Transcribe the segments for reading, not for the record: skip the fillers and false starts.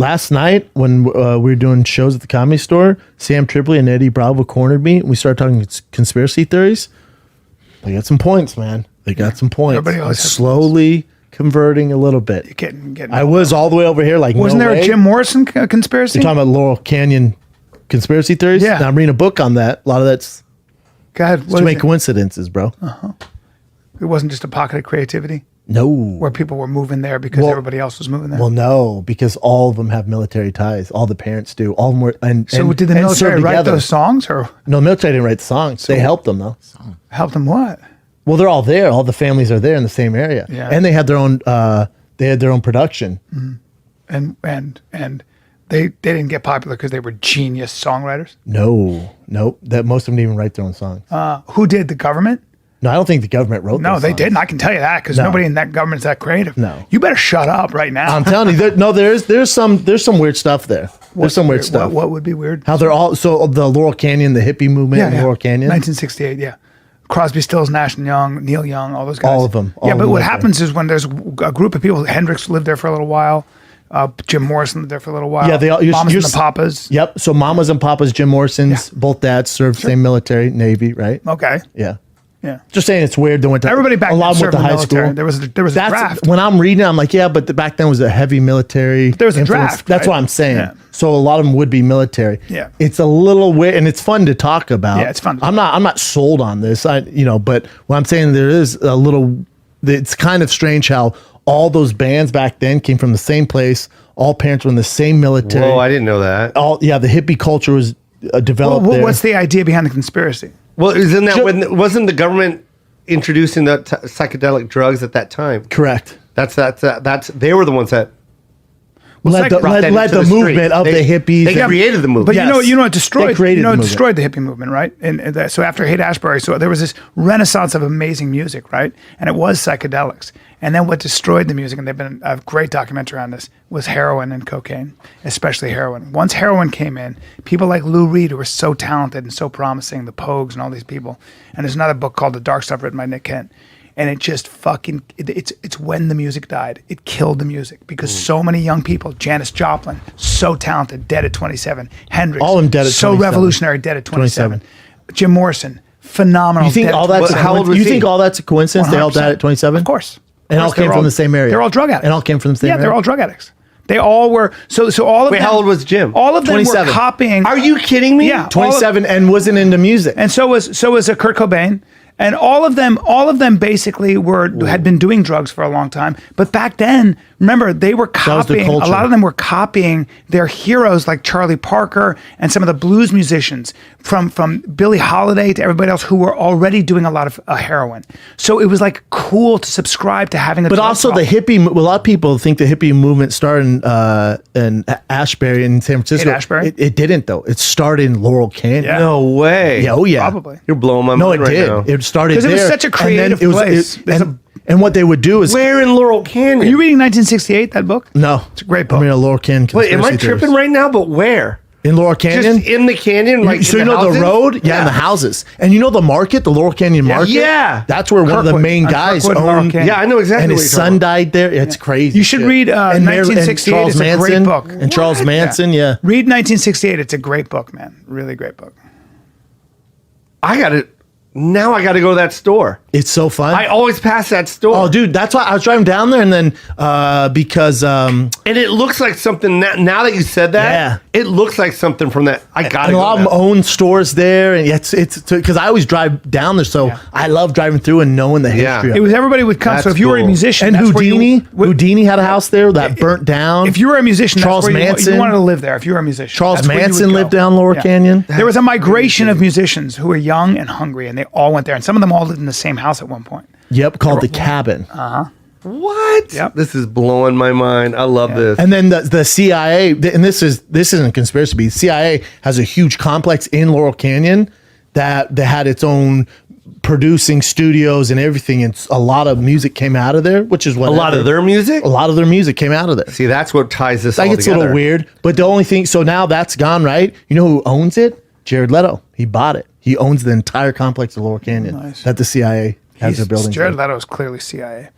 last night when we were doing shows at the Comedy Store, Sam Tripoli and Eddie Bravo cornered me, and we started talking conspiracy theories. They got some points, man. They got some points. Everybody always has slowly converting a little bit. Getting I was all the way over here, like, wasn't no there way. a Jim Morrison conspiracy? You're talking about Laurel Canyon conspiracy theories? Yeah. Now, I'm reading a book on that. A lot of that's God, too many coincidences, bro. It wasn't just a pocket of creativity No. where people were moving there because everybody else was moving there. Well, no, because all of them have military ties. All the parents do. All of them were. So did the military write those songs, or No, the military didn't write the songs. They helped them, though. help them what? Well, they're all there. All the families are there in the same area. Yeah. And they had their own. They had their own production. And they didn't get popular because they were genius songwriters. Nope. That most of them didn't even write their own songs. Who did? The government? No, I don't think the government wrote. No, those they songs. didn't. I can tell you that because No. nobody in that government's that creative. No. You better shut up right now. I'm telling you, there's some weird stuff there. There's some weird stuff. What would be weird? How they're all the Laurel Canyon, the hippie movement in Laurel Canyon. 1968, yeah. Crosby, Stills, Nash and Young, Neil Young, all those guys. All of them. Yeah, but what lived happens is when there's a group of people, Hendrix lived there for a little while, Jim Morrison lived there for a little while. Yeah, they all. Mamas and the Papas. Yep. So Mamas and Papas, Jim Morrison's, both dads served same military, Navy, right? Okay. Yeah. Yeah. Just saying, it's weird. They went to Everybody back a then lot served went to in the high military. school. There was a draft. When I'm reading it, I'm like, yeah, but back then was a heavy military. There was a influence. draft, That's right? what I'm saying. Yeah. So a lot of them would be military. Yeah. It's a little weird, and it's fun to talk about. Yeah, it's fun to I'm not sold on this. But what I'm saying, there is a little. It's kind of strange how all those bands back then came from the same place. All parents were in the same military. Whoa, I didn't know that. The hippie culture was developed there. What's the idea behind the conspiracy? Well, isn't that wasn't the government introducing the psychedelic drugs at that time? Correct. That's they were the ones that led brought that the into the movement street. of the hippies. They created the movement. But Yes. you know what destroyed They created the movement. destroyed the hippie movement, right? And so after Haight-Ashbury, so there was this renaissance of amazing music, right? And it was psychedelics. And then what destroyed the music, and they've been a great documentary on this, was heroin and cocaine, especially heroin. Once heroin came in, people like Lou Reed, who were so talented and so promising, the Pogues and all these people. And there's another book called The Dark Stuff written by Nick Kent. And it just it's when the music died. It killed the music because so many young people, Janis Joplin, so talented, dead at 27. Hendrix, All of them dead at so 27. revolutionary, dead at 27. Jim Morrison, phenomenal. You think dead at all that's 27. How old was you he? think all that's a coincidence? They all died at 27. Of course. And all came from the same area. They're all drug addicts. And all came from the same Yeah, area? they're all drug addicts. They all were. So all of Wait, them. how old was Jim? All of them 27. were copying. Are you kidding me? Yeah. 27 and wasn't into music. And so was a Kurt Cobain. And all of them basically had been doing drugs for a long time. But back then, remember, they were was the copying. A culture. lot of them were copying their heroes like Charlie Parker and some of the blues musicians from Billie Holiday to everybody else who were already doing a lot of heroin. So it was like cool to subscribe to having a But drug also problem. the hippie, a lot of people think the hippie movement started in Ashbury in San Francisco. Ashbury? It didn't though. It started in Laurel Canyon. Yeah. No way. Yeah, oh yeah. Probably. You're blowing my No, mind it right did. now. It started 'Cause it there. was such a and then creative it was- place. There's and what they would do is Where in Laurel Canyon? Are you reading 1968, that book? no, It's a great book. I mean, a Laurel Canyon. Wait, am I Conspiracy tripping theories. right now? But where? In Laurel Canyon? Just in the canyon, like So in you know houses? the road? Yeah, in the houses. And you know the market, the Laurel Canyon market? Yeah. That's where one of the Kirkwood, main on guys Kirkwood, Laurel owned. Canyon. Yeah, I know exactly. And what his you're talking son about. died there. It's crazy. You should shit. read And 1968. Charles It's a great Manson, book. And Charles Manson, yeah. Read 1968. It's a great book, man. Really great book. I got to go to that store. It's so fun. I always pass that store. Oh, dude, that's why I was driving down there, and then because And it looks like something now that you said that. Yeah. It looks like something from that. I got and to a lot of go. them own stores there, and it's because I always drive down there, so I love driving through and knowing the Yeah. history. It Of was everybody would come. So That's if you were a cool. musician, and that's where Houdini, you, Houdini had a house there that burnt down. if you were a musician, Charles that's where Manson. you wanted to live there. If you were a musician, Charles that's where you would Manson go. lived down Lower Canyon. There was a migration of musicians who were young and hungry, and they all went there. And some of them all lived in the same house at one point. Yep, called the Cabin. What? Yep. This is blowing my mind. I love this. And then the CIA, and this isn't a conspiracy, but the CIA has a huge complex in Laurel Canyon that had its own producing studios and everything, and a lot of music came out of there, which is what a lot of their music. a lot of their music came out of there. See, that's what ties this Like all it's together. a little weird, but the only thing, so now that's gone, right? You know who owns it? Jared Leto. He bought it. He owns the entire complex of Laurel Canyon Nice. that the CIA has their buildings. Jared in. Leto is clearly CIA.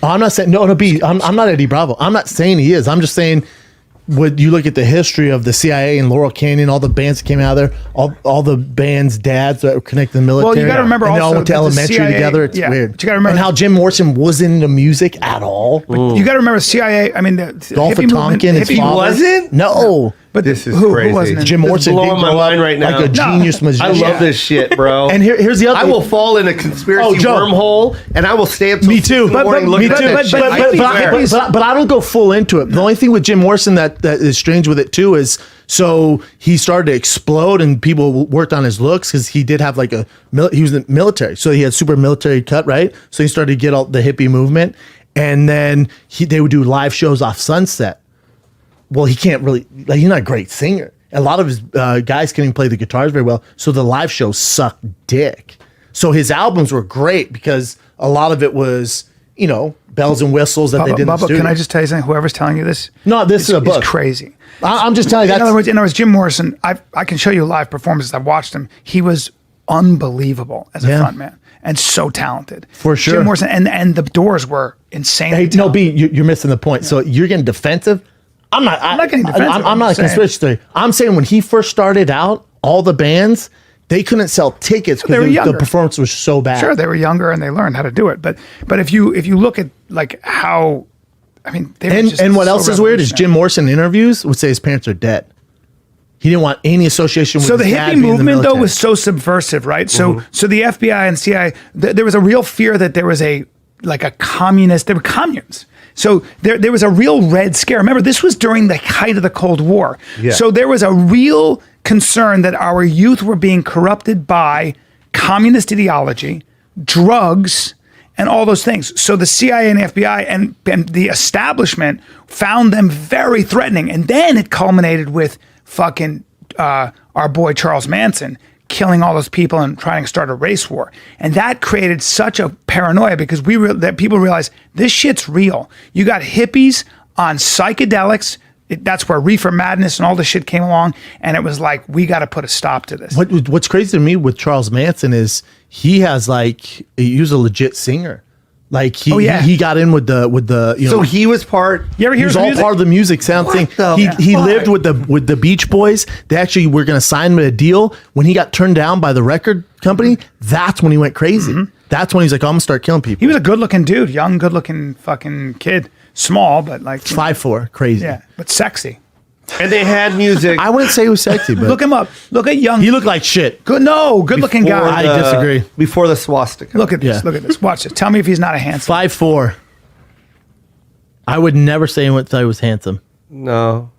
I'm not saying I'm not Eddie Bravo. I'm not saying he is. I'm just saying when you look at the history of the CIA and Laurel Canyon, all the bands that came out of there, all the bands' dads that were connected to the military. Well, you got to remember and they all also went to that the elementary CIA together. It's yeah, weird. but you got to remember and how Jim Morrison wasn't into music at all. You got to remember CIA. I mean, the Dolph hippie movement. Tonkin, his hippie father. wasn't? No. But This is who crazy. wasn't in- Jim This is Morrison blowing did my grow mind up right now. like a genius I musician. love this shit, bro. And here's the other I thing. will fall in a conspiracy Oh, Joe. wormhole, and I will stay up till Me 6 too. in the morning Me looking too. at that shit. I swear. But I don't go full into it. The only thing with Jim Morrison that is strange with it too is so he started to explode and people worked on his looks because he did have like he was in the military, so he had super military cut, right? So he started to get all the hippie movement, and then they would do live shows off Sunset. Well, he can't really, like, he's not a great singer. A lot of his guys can't even play the guitars very well, so the live shows suck dick. So his albums were great because a lot of it was, bells and whistles that they did in the Bubba, studio. can I just tell you something? Whoever's telling you this, No, this is a book. It's crazy. I'm just telling you In that. other words, Jim Morrison. I can show you live performances. I've watched him. He was unbelievable as a Yeah. frontman and so talented. For sure. Jim Morrison and the Doors were insane. Hey, no, B, you're missing the point. So you're getting defensive. I'm not getting defensive. I'm not a I'm saying. conspiracy theory. I'm saying when he first started out, all the bands, they couldn't sell tickets They were because the younger. performance was so bad. Sure, they were younger and they learned how to do it. But if you look at like how, I mean, they were just And what so else is weird is Jim revolutionary. Morrison in interviews would say his parents are dead. He didn't want any association with So the his dad hippie being in the movement though military. was so subversive, right? So the FBI and CIA, there was a real fear that there was a communist. There were communes. So there was a real red scare. Remember, this was during the height of the Cold War. Yeah. So there was a real concern that our youth were being corrupted by communist ideology, drugs, and all those things. So the CIA and FBI and the establishment found them very threatening. And then it culminated with fucking our boy Charles Manson killing all those people and trying to start a race war. And that created such a paranoia because that people realized this shit's real. You got hippies on psychedelics. That's where reefer madness and all this shit came along. And it was like, we got to put a stop to this. What's crazy to me with Charles Manson is he was a legit singer. Like he got in with the So he was part. You ever he hear was his all music? part of the music sound thing. the He fuck? lived with the Beach Boys. They actually were going to sign him a deal. When he got turned down by the record company, that's when he went crazy. That's when he's like, I'm gonna start killing people. He was a good-looking dude, young, good-looking fucking kid. Small, but like 5'4", crazy. yeah, but sexy. And they had music. I wouldn't say he was sexy, but Look him up. Look at young. he looked like shit. Good-looking before guy. I disagree. Before the swastika. Look at this. Yeah. Look at this. Watch this. Tell me if he's not a handsome. 5'4". I would never say he was handsome. No.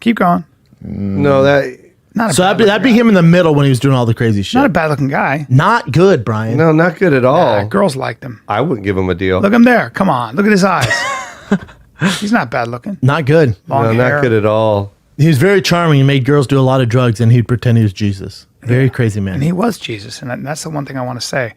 Keep going. No, that. Not a So bad that'd be him in the middle when he was doing all the crazy shit. Not a bad-looking guy. Not good, Brian. No, not good at all. Girls liked him. I wouldn't give him a deal. Look him there. Come on. Look at his eyes. He's not bad-looking. Not good. Long no, hair. not good at all. He was very charming. He made girls do a lot of drugs, and he'd pretend he was Jesus. Very crazy man. And he was Jesus, and that's the one thing I want to say.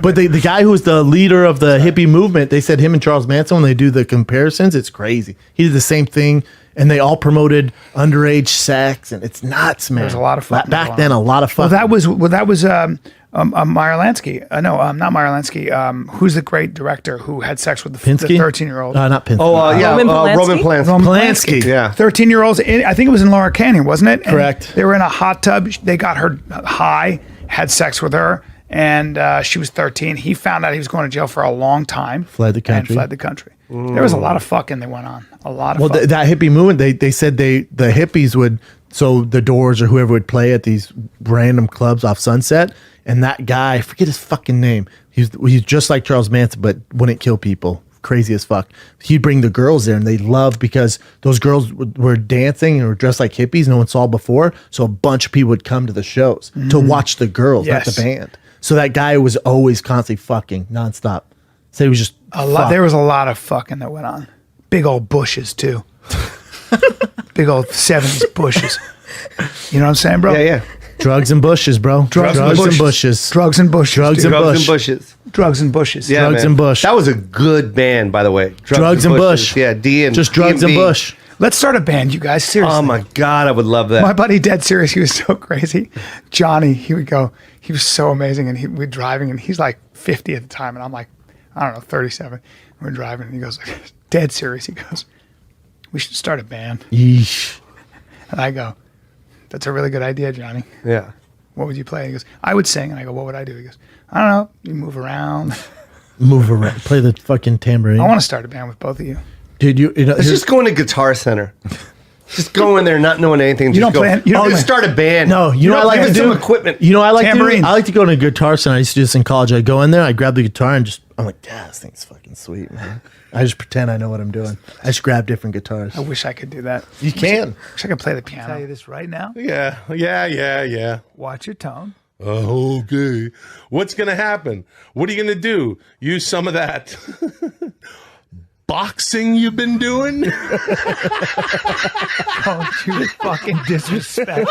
But the guy who was the leader of the hippie movement, they said him and Charles Manson, when they do the comparisons, it's crazy. He did the same thing, and they all promoted underage sex, and it's nuts, man. There's a lot of fucking back going then. on. A lot of fun. That was Meyer Lansky. Not Meyer Lansky. Who's the great director who had sex with the Pinsky? 13-year-old? Not Pinsky. Oh, yeah. Roman Roman Polanski? Polanski. Polanski. Yeah. 13-year-olds. I think it was in Laurel Canyon, wasn't it? And Correct. they were in a hot tub. They got her high, had sex with her, and she was 13. He found out he was going to jail for a long time. Fled the country. There was a lot of fucking that went on. A lot of Well, fucking. that hippie movement, they said the hippies would, so the Doors or whoever would play at these random clubs off Sunset, and that guy, I forget his fucking name. He's just like Charles Manson, but wouldn't kill people. Crazy as fuck. He'd bring the girls there, and they loved because those girls were dancing and were dressed like hippies. No one saw before, so a bunch of people would come to the shows to watch the girls, not Yes. the band. So that guy was always constantly fucking nonstop. So he was just a lot. There was a lot of fucking that went on. Big old bushes too. Big old 70s bushes. You know what I'm saying, bro? Yeah, yeah. drugs and bushes, bro. Drugs and bushes. Drugs and bushes. Drugs dude. and Drugs Bush. and bushes. Drugs and bushes. Yeah, Drugs man. and Bush. That was a good band, by the way. Drugs and Bushes. Bush. Yeah, D and Just drugs and D&B. Bush. Let's start a band, you guys. Seriously. Oh my God, I would love that. My buddy, dead serious, he was so crazy. Johnny, he would go, he was so amazing. And we're driving, and he's like 50 at the time. And I'm like, I don't know, 37. We're driving, and he goes, dead serious. He goes, we should start a band. Yeesh. And I go, that's a really good idea, Johnny. Yeah. What would you play? He goes, I would sing. And I go, what would I do? He goes, I don't know. You move around. Move around. Play the fucking tambourine. I want to start a band with both of you. Dude, you know, Let's just go into Guitar Center. Just go in there, not knowing anything. You Just don't play- you don't let's play- start a band. No, you know what I like give to us do? some equipment. You know what I like to do? Tambourines. I like to go to a guitar center. I used to do this in college. I go in there, I grab the guitar and I'm like, yeah, this thing's fucking sweet, man. I just pretend I know what I'm doing. I just grab different guitars. I wish I could do that. You can. Wish I could play the piano. I'll tell you this right now. Yeah. Watch your tone. Okay. What's going to happen? What are you going to do? Use some of that boxing you've been doing? Don't you fucking disrespect.